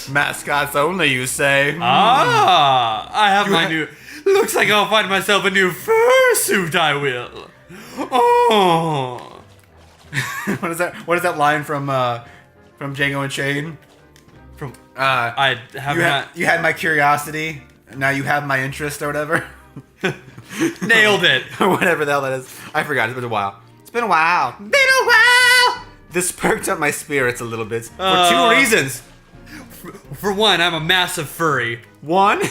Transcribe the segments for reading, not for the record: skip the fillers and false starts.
Mascots only, you say? Ah, I have my new... Looks like I'll find myself a new fursuit, I will. Oh. What is that? What is that line from Django Unchained? From... I have not... You had my curiosity, now you have my interest, or whatever. Nailed it. Or whatever the hell that is. I forgot, it's been a while. It's been a while. Been a while! This perked up my spirits a little bit, for two reasons. For one, I'm a massive furry. One,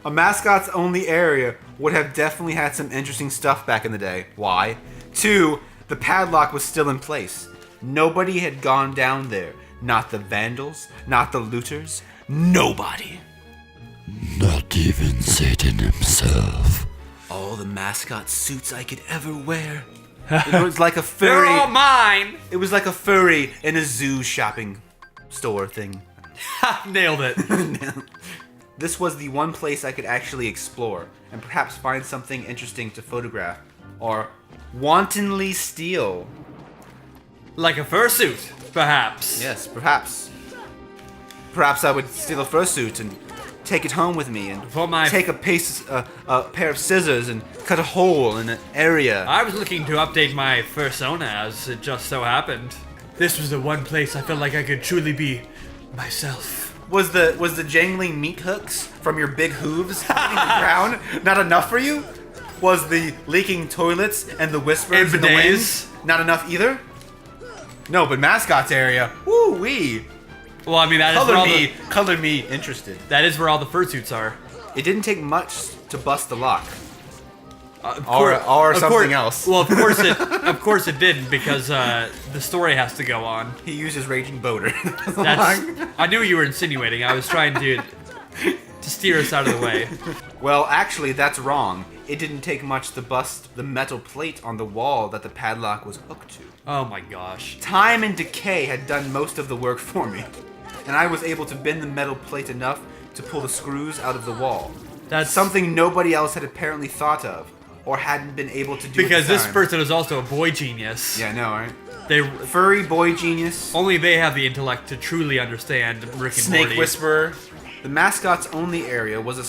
a mascot's only area would have definitely had some interesting stuff back in the day. Why? Two, the padlock was still in place. Nobody had gone down there. Not the vandals, not the looters, nobody. Not even Satan himself. All the mascot suits I could ever wear. It was like a furry. They're all mine. It was like a furry in a zoo shopping store thing. Nailed it. This was the one place I could actually explore and perhaps find something interesting to photograph or wantonly steal. Like a fursuit, perhaps. Yes, perhaps. Perhaps I would steal a fursuit and take it home with me and take a pair of scissors and cut a hole in an area. I was looking to update my fursona as it just so happened. This was the one place I felt like I could truly be myself. Was the jangling meat hooks from your big hooves hitting the ground not enough for you? Was the leaking toilets and the whispers in the wind not enough either? No, but mascot's area, woo wee. Well, I mean that is color me interested. That is where all the fursuits are. It didn't take much to bust the lock. Or something else. Well, of course it didn't because the story has to go on. He used his raging boater. I knew you were insinuating. I was trying to steer us out of the way. Well, actually, that's wrong. It didn't take much to bust the metal plate on the wall that the padlock was hooked to. Oh my gosh. Time and decay had done most of the work for me, and I was able to bend the metal plate enough to pull the screws out of the wall. That's something nobody else had apparently thought of, or hadn't been able to do. Because this person is also a boy genius. Yeah, I know, right? Furry boy genius. Only they have the intellect to truly understand Rick and Morty. Snake whisperer. The mascot's only area was a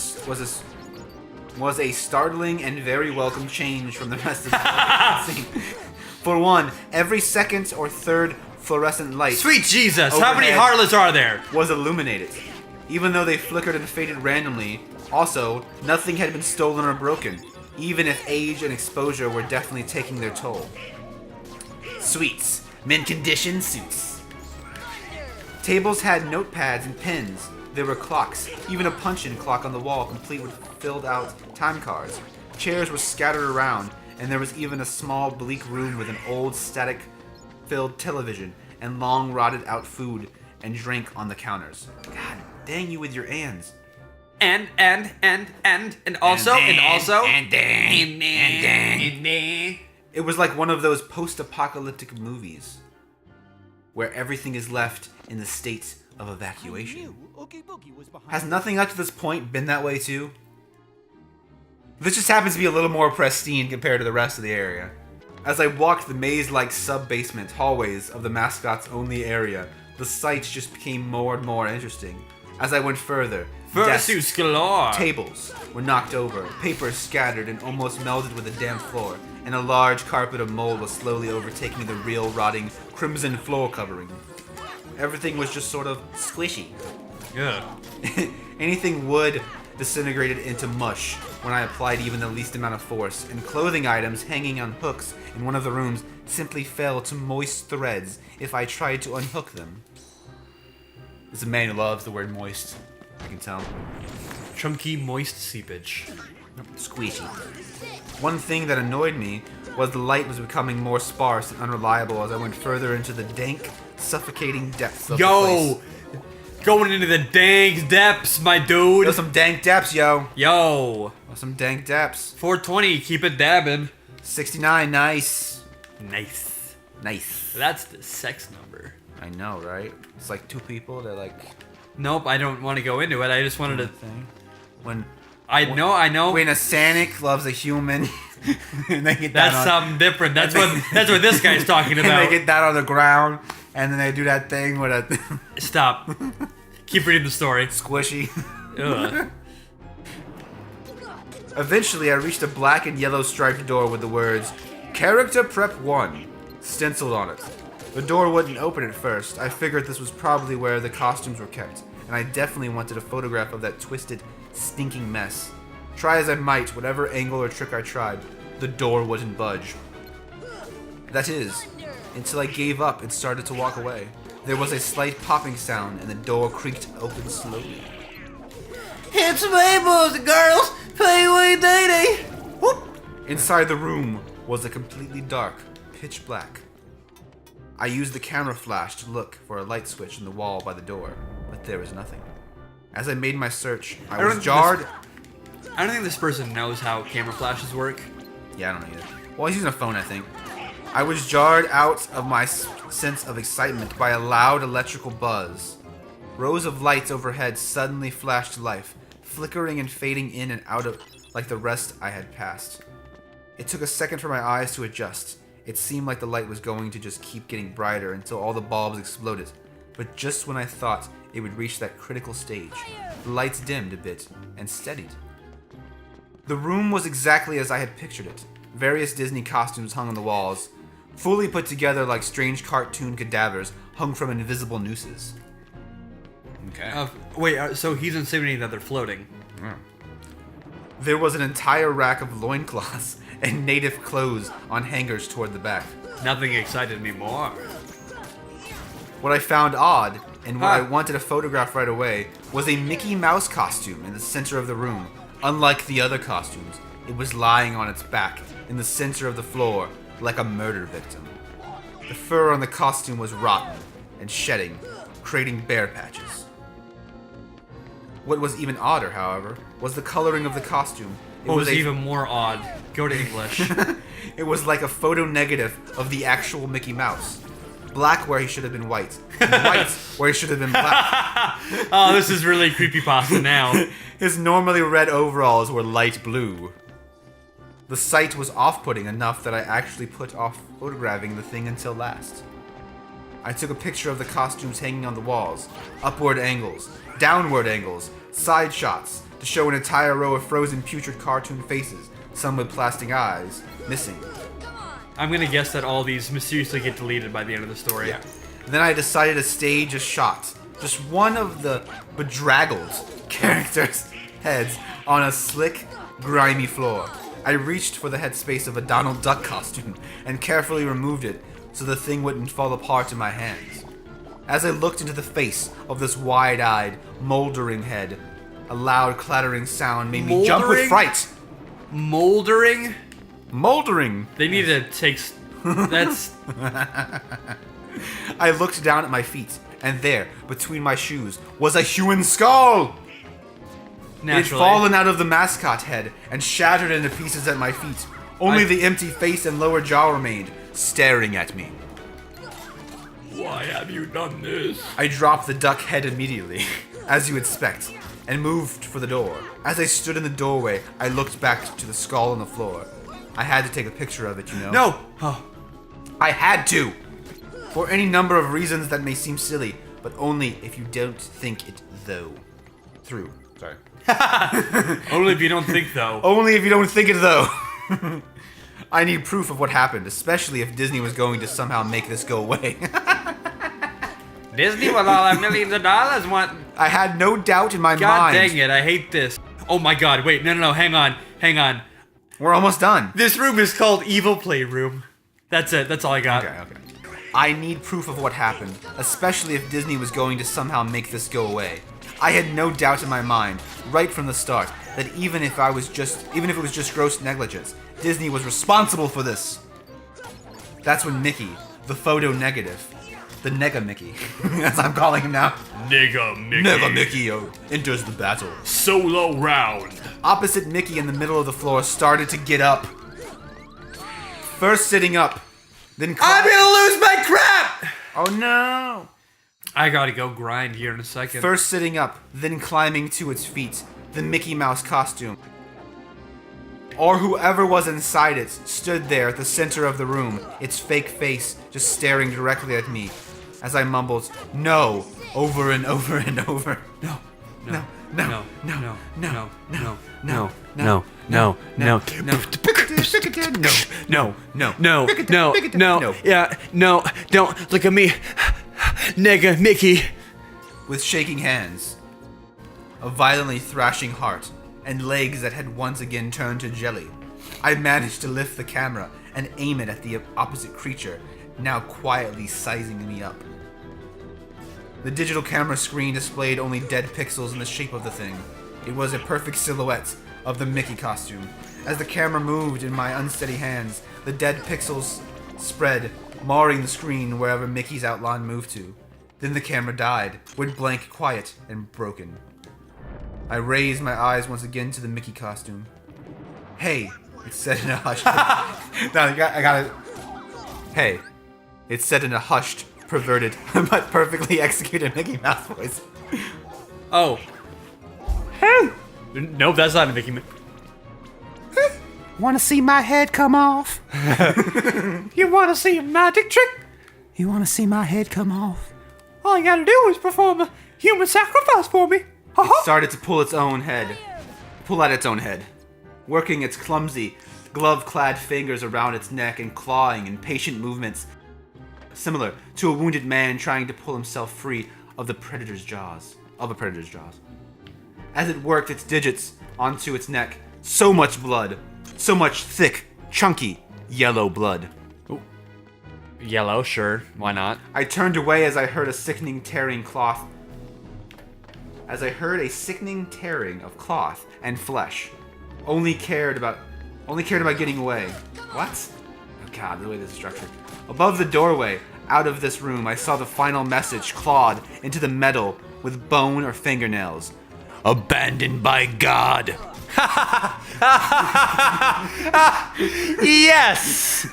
startling and very welcome change from the rest of the scene. For one, every second or third fluorescent light. Sweet Jesus! How many harlots are there? Was illuminated, even though they flickered and faded randomly. Also, nothing had been stolen or broken, even if age and exposure were definitely taking their toll. Suites, mint condition suits. Tables had notepads and pens. There were clocks, even a punch-in clock on the wall complete with filled-out time cards. Chairs were scattered around, and there was even a small, bleak room with an old, static-filled television and long, rotted-out food and drink on the counters. God dang you with your ands. And also. It was like one of those post-apocalyptic movies where everything is left in the state of evacuation. Has nothing up to this point been that way too? This just happens to be a little more pristine compared to the rest of the area. As I walked the maze-like sub-basement hallways of the mascot's only area, the sights just became more and more interesting. As I went further, Fursuits galore! Tables were knocked over, papers scattered and almost melded with the damp floor, and a large carpet of mold was slowly overtaking the real rotting crimson floor covering. Everything was just sort of squishy. Yeah. Anything wood disintegrated into mush when I applied even the least amount of force, and clothing items hanging on hooks in one of the rooms simply fell to moist threads if I tried to unhook them. This is a man who loves the word moist. I can tell. Chunky, moist seepage. Squishy. One thing that annoyed me was the light was becoming more sparse and unreliable as I went further into the dank, suffocating depths of the place. Going into the dank depths, my dude. There's some dank depths, yo. There's some dank depths. 420, keep it dabbing. 69, nice. Nice. That's the sex number. I know, right? It's like two people, they're like... Nope, I don't want to go into it. I just wanted to... When I know. When a Sanic loves a human, and they get that's something different. That's what this guy's talking about. And they get that on the ground, and then they do that thing with a... Stop. Keep reading the story. Squishy. Ugh. Eventually, I reached a black and yellow striped door with the words, Character Prep 1, stenciled on it. The door wouldn't open at first. I figured this was probably where the costumes were kept, and I definitely wanted a photograph of that twisted, stinking mess. Try as I might, whatever angle or trick I tried, the door wouldn't budge. That is, until I gave up and started to walk away. There was a slight popping sound, and the door creaked open slowly. It's Mabel's, girls! Play with Day. Whoop! Inside the room was a completely dark, pitch black. I used the camera flash to look for a light switch in the wall by the door, but there was nothing. As I made my search, I was jarred. I don't think this person knows how camera flashes work. Yeah, I don't know either. Well, he's using a phone, I think. I was jarred out of my sense of excitement by a loud electrical buzz. Rows of lights overhead suddenly flashed to life, flickering and fading in and out of like the rest I had passed. It took a second for my eyes to adjust. It seemed like the light was going to just keep getting brighter until all the bulbs exploded. But just when I thought it would reach that critical stage, the lights dimmed a bit and steadied. The room was exactly as I had pictured it. Various Disney costumes hung on the walls, fully put together like strange cartoon cadavers hung from invisible nooses. Okay. Wait, so he's insinuating that they're floating. There was an entire rack of loincloths and native clothes on hangers toward the back. Nothing excited me more. What I found odd, and what I wanted to photograph right away, was a Mickey Mouse costume in the center of the room. Unlike the other costumes, it was lying on its back in the center of the floor like a murder victim. The fur on the costume was rotten and shedding, creating bare patches. What was even odder, however, was the coloring of the costume. What was even more odd? Go to English. It was like a photo negative of the actual Mickey Mouse. Black where he should have been white, and white where he should have been black. Oh, this is really creepypasta now. His normally red overalls were light blue. The sight was off-putting enough that I actually put off photographing the thing until last. I took a picture of the costumes hanging on the walls, upward angles, downward angles, side shots, to show an entire row of frozen putrid cartoon faces, some with plastic eyes, missing. I'm gonna guess that all these mysteriously get deleted by the end of the story. Yeah. Then I decided to stage a shot, just one of the bedraggled characters' heads on a slick, grimy floor. I reached for the headspace of a Donald Duck costume and carefully removed it so the thing wouldn't fall apart in my hands. As I looked into the face of this wide-eyed, moldering head, a loud clattering sound made me jump with fright. Moldering? Moldering! They need to take... That's... I looked down at my feet, and there, between my shoes, was a human skull! It had Naturally. fallen out of the mascot head and shattered into pieces at my feet. Only the empty face and lower jaw remained, staring at me. Why have you done this? I dropped the duck head immediately, as you expect, and moved for the door. As I stood in the doorway, I looked back to the skull on the floor. I had to take a picture of it, you know. No! Oh. I had to! For any number of reasons that may seem silly, but only if you don't think it through. Sorry. Only if you don't think, though. Only if you don't think it, though. I need proof of what happened, especially if Disney was going to somehow make this go away. Disney with all our millions of dollars want... I had no doubt in my God mind. dang it, I hate this. Oh my god, wait, no, hang on. We're almost done. This room is called Evil Playroom. That's it, that's all I got. Okay. I need proof of what happened, especially if Disney was going to somehow make this go away. I had no doubt in my mind, right from the start, that even if it was just gross negligence, Disney was responsible for this. That's when Mickey, the photo negative, the Nega Mickey, as I'm calling him now, Nega Mickey enters the battle. Solo round. Opposite Mickey in the middle of the floor started to get up. First sitting up, then I'm gonna lose my crap! Oh no! I gotta go grind here in a second. First sitting up, then climbing to its feet, the Mickey Mouse costume. Or whoever was inside it stood there at the center of the room, its fake face just staring directly at me, as I mumbled, "No, over and over and over. No. No, No. no, No. no, No. no, No. no, No. No. no. No. No. No. No. No. No. Yeah. No. Don't look at me, nigga, Mickey. With shaking hands, a violently thrashing heart, and legs that had once again turned to jelly, I managed to lift the camera and aim it at the opposite creature, now quietly sizing me up. The digital camera screen displayed only dead pixels in the shape of the thing. It was a perfect silhouette of the Mickey costume. As the camera moved in my unsteady hands, the dead pixels spread, marring the screen wherever Mickey's outline moved to. Then the camera died, went blank, quiet, and broken. I raised my eyes once again to the Mickey costume. Hey, it said in a hushed... No, I got it. Hey, it said in a hushed, perverted, but perfectly executed Mickey Mouse voice. Oh. Hey. Nope, that's not a Mickey Mouse. Want to see my head come off? You want to see a magic trick? You want to see my head come off? All you gotta do is perform a human sacrifice for me. It started to pull at its own head, working its clumsy, glove-clad fingers around its neck and clawing in patient movements, similar to a wounded man trying to pull himself free of a predator's jaws. As it worked its digits onto its neck, so much blood, so much thick, chunky, yellow blood. Yellow, sure. Why not? I turned away as I heard a sickening tearing of cloth and flesh. Only cared about getting away. What? Oh god, the way this is structured. Above the doorway, out of this room, I saw the final message clawed into the metal with bone or fingernails. Abandoned by God. Yes!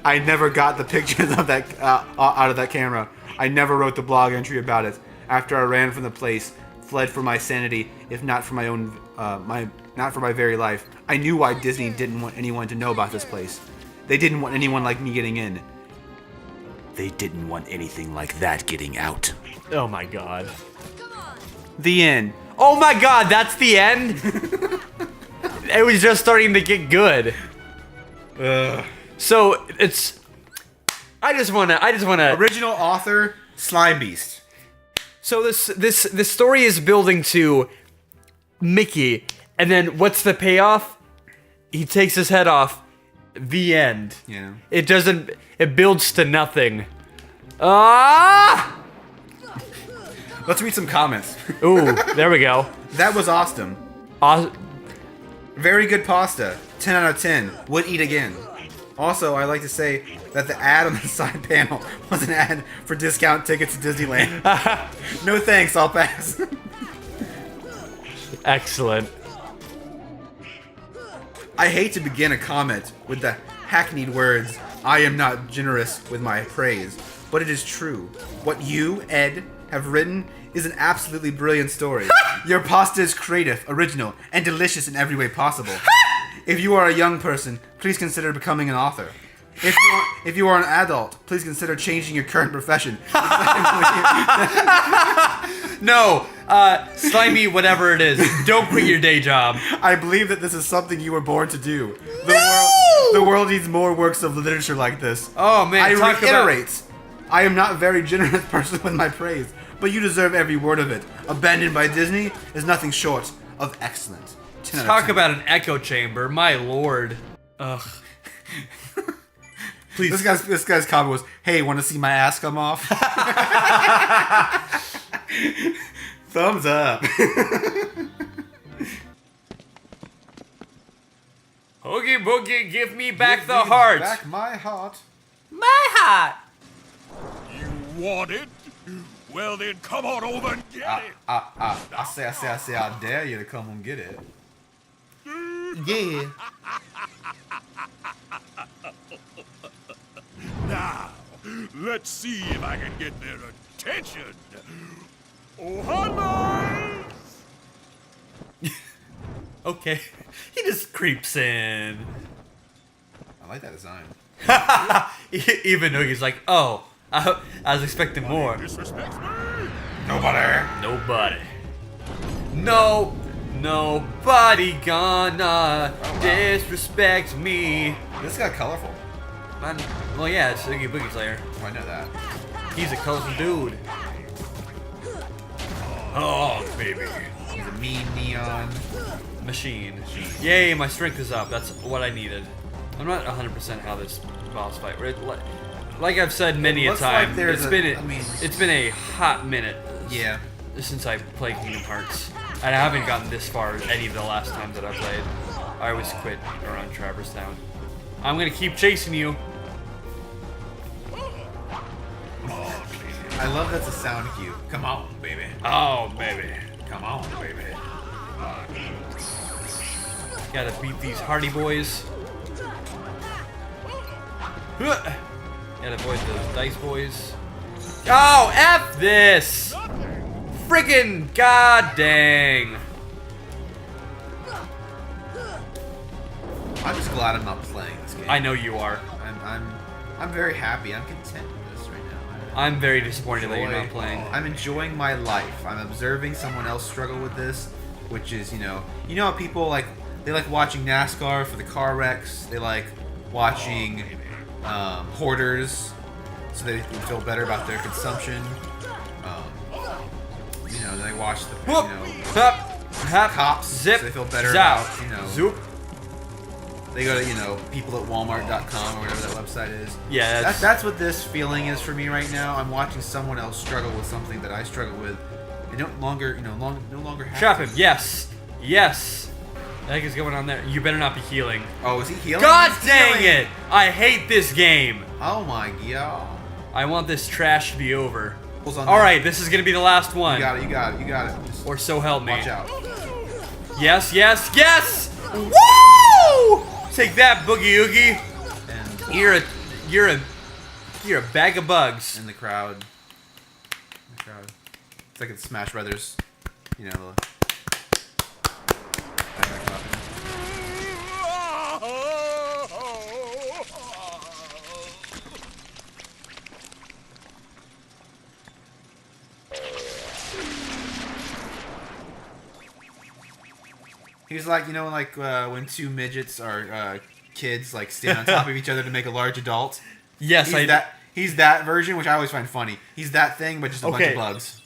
I never got the pictures of that out of that camera. I never wrote the blog entry about it. After I ran from the place, fled for my sanity, if not for my own, not for my very life. I knew why Disney didn't want anyone to know about this place. They didn't want anyone like me getting in. They didn't want anything like that getting out. Oh my god. The end. Oh my god, that's the end? It was just starting to get good. So it's. I just wanna. Original author, Slime Beast. So this story is building to Mickey, and then what's the payoff? He takes his head off. The end. Yeah. It doesn't. It builds to nothing. Ah! Let's read some comments. Ooh, there we go. That was awesome. Very good pasta. 10 out of 10. Would eat again. Also, I'd like to say that the ad on the side panel was an ad for discount tickets to Disneyland. No thanks, I'll pass. Excellent. I hate to begin a comment with the hackneyed words, I am not generous with my praise, but it is true. What you, Ed, have written is an absolutely brilliant story. Your pasta is creative, original, and delicious in every way possible. If you are a young person, please consider becoming an author. If you are an adult, please consider changing your current profession. No, slimy whatever it is. Don't quit your day job. I believe that this is something you were born to do. The world needs more works of literature like this. Oh man, I reiterate, I am not a very generous person with my praise, but you deserve every word of it. Abandoned by Disney is nothing short of excellent. 10 out of Talk 10. about an echo chamber, my lord. Ugh. Please. This guy's comment was, "Hey, want to see my ass come off?" Thumbs up. Oogie Boogie, give me back the heart. Back my heart. My heart. You want it? Well then, come on over and get it. I say, I dare you to come and get it. Yeah. Now, let's see if I can get their attention. Oh, hi, Okay. He just creeps in. I like that design. Even Oogie's like, oh, I was expecting more. Disrespects me? Nobody. No. Nobody gonna disrespect me. This got colorful. Well, yeah, it's Oogie Boogie's lair. Oh, I know that. He's a colorful dude. Oh, baby. He's a mean neon Machine. Yay, my strength is up. That's what I needed. I'm not 100% how this boss fight. Like I've said many a looks time, like there's it's been a hot minute. Yeah. Since I played Kingdom Hearts, and I haven't gotten this far any of the last times that I played. I always quit around Traverse Town. I'm gonna keep chasing you. I love that's a sound cue. Come on, baby. Oh, baby. Come on, baby. Gotta beat these hardy boys. Gotta avoid those dice boys. Oh, F this! Friggin' god dang! I'm just glad I'm not playing this game. I know you are. I'm very happy. I'm content with this right now. I'm very disappointed that you're not playing. I'm enjoying my life. I'm observing someone else struggle with this, which is, you know how people they like watching NASCAR for the car wrecks. They like watching hoarders, so they can feel better about their consumption. They watch the cops, zip, so they feel better zap, about zoop. They go to people at Walmart.com or whatever that website is. Yeah, that's what this feeling is for me right now. I'm watching someone else struggle with something that I struggle with. I no longer have Trap to. him. Yes. The heck is going on there? You better not be healing. Oh, is he healing? God He's dang healing. it! I hate this game. Oh my god. I want this trash to be over. On All right, this is gonna be the last one. You got it. Just Or so help me. watch out. Yes. Woo! Take that, Boogie Oogie. And You're a bag of bugs. in the crowd. It's like in Smash Brothers. He was like, when two midgets are kids stand on top of each other to make a large adult. Yes, He's that version, which I always find funny. He's that thing, but just a bunch of bugs.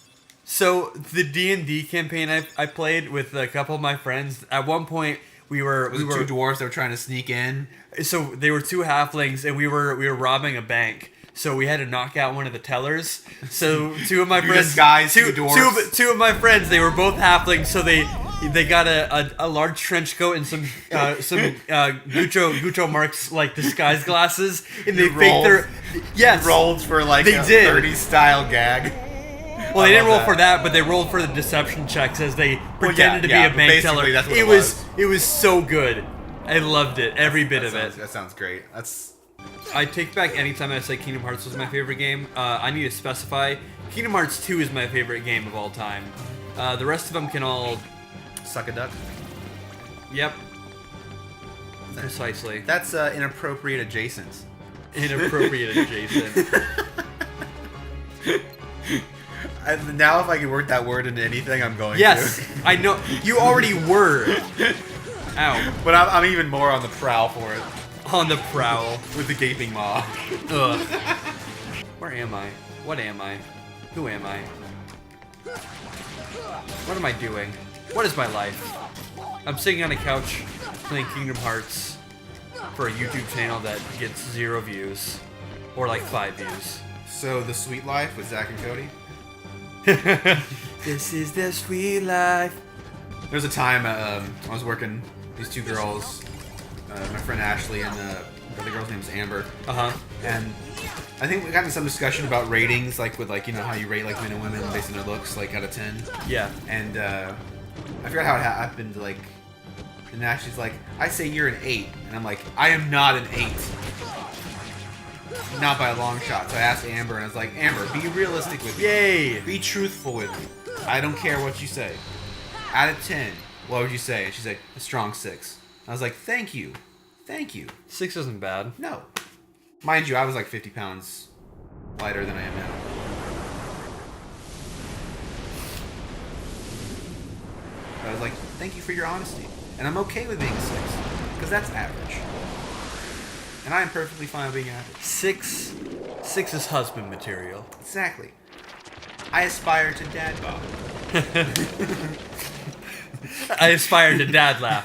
So the D&D campaign I played with a couple of my friends. At one point, we were Two dwarves that were trying to sneak in. So they were two halflings, and we were robbing a bank. So we had to knock out one of the tellers. So two of my friends, disguised two dwarves. Two of my friends, they were both halflings. So they got a large trench coat and some Guccio Marx disguise glasses, and they faked their rolled for they a did 30s style gag. Well, they didn't roll for that, but they rolled for the deception checks as they pretended to be a bank teller. That's what It was so good. I loved it, every bit of it. That sounds great. I take back any time I say Kingdom Hearts was my favorite game. I need to specify Kingdom Hearts 2 is my favorite game of all time. The rest of them can all suck a duck. Yep. Precisely. That's inappropriate adjacent. Inappropriate adjacent. Now if I can work that word into anything, I'm going yes, to. I know. You already were. Ow. But I'm even more on the prowl for it. On the prowl. With the gaping maw. Ugh. Where am I? What am I? Who am I? What am I doing? What is my life? I'm sitting on a couch playing Kingdom Hearts for a YouTube channel that gets 0 views. Or 5 views. So, The Sweet Life with Zach and Cody? This is the sweet life. There was a time I was working these two girls, my friend Ashley and the other girl's name is Amber. And I think we got into some discussion about ratings, with how you rate men and women based on their looks, out of 10. Yeah. And I forgot how it happened. And Ashley's like, I say you're an 8, and I'm like, I am not an 8. Not by a long shot. So I asked Amber, and I was like, Amber, be realistic with me. Yay! Be truthful with me. I don't care what you say. Out of 10, what would you say? And she's like, a strong 6. I was like, thank you. 6 isn't bad. No. Mind you, I was 50 pounds lighter than I am now. I was like, thank you for your honesty. And I'm okay with being 6, because that's average. And I am perfectly fine with being average. 6 is husband material. Exactly. I aspire to dad bod. I aspire to dad laugh.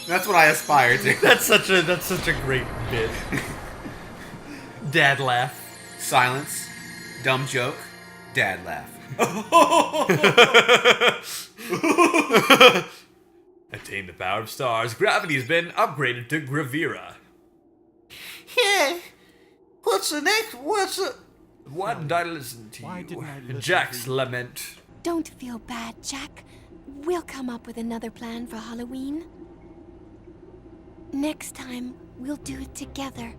That's what I aspire to. That's such a great bit. Dad laugh. Silence. Dumb joke. Dad laugh. Attain the power of stars. Gravity's been upgraded to Gravira. Yeah. What's the next? Why did I listen to you? Jack's lament. Don't feel bad, Jack. We'll come up with another plan for Halloween. Next time, we'll do it together.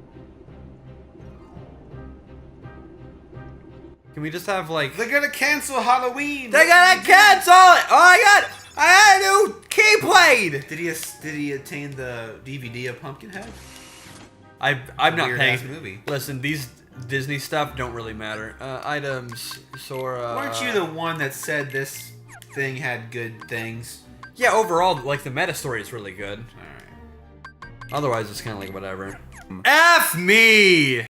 Can we just have like... They're gonna cancel Halloween. They're gonna cancel it! Oh my god! I had a new keyblade! Did he attain the DVD of Pumpkinhead? I'm not paying. Weird-ass movie. Listen, these Disney stuff don't really matter. Items, Sora... Weren't you the one that said this thing had good things? Yeah, overall, like, the meta story is really good. Alright. Otherwise, it's kind of like whatever. F me!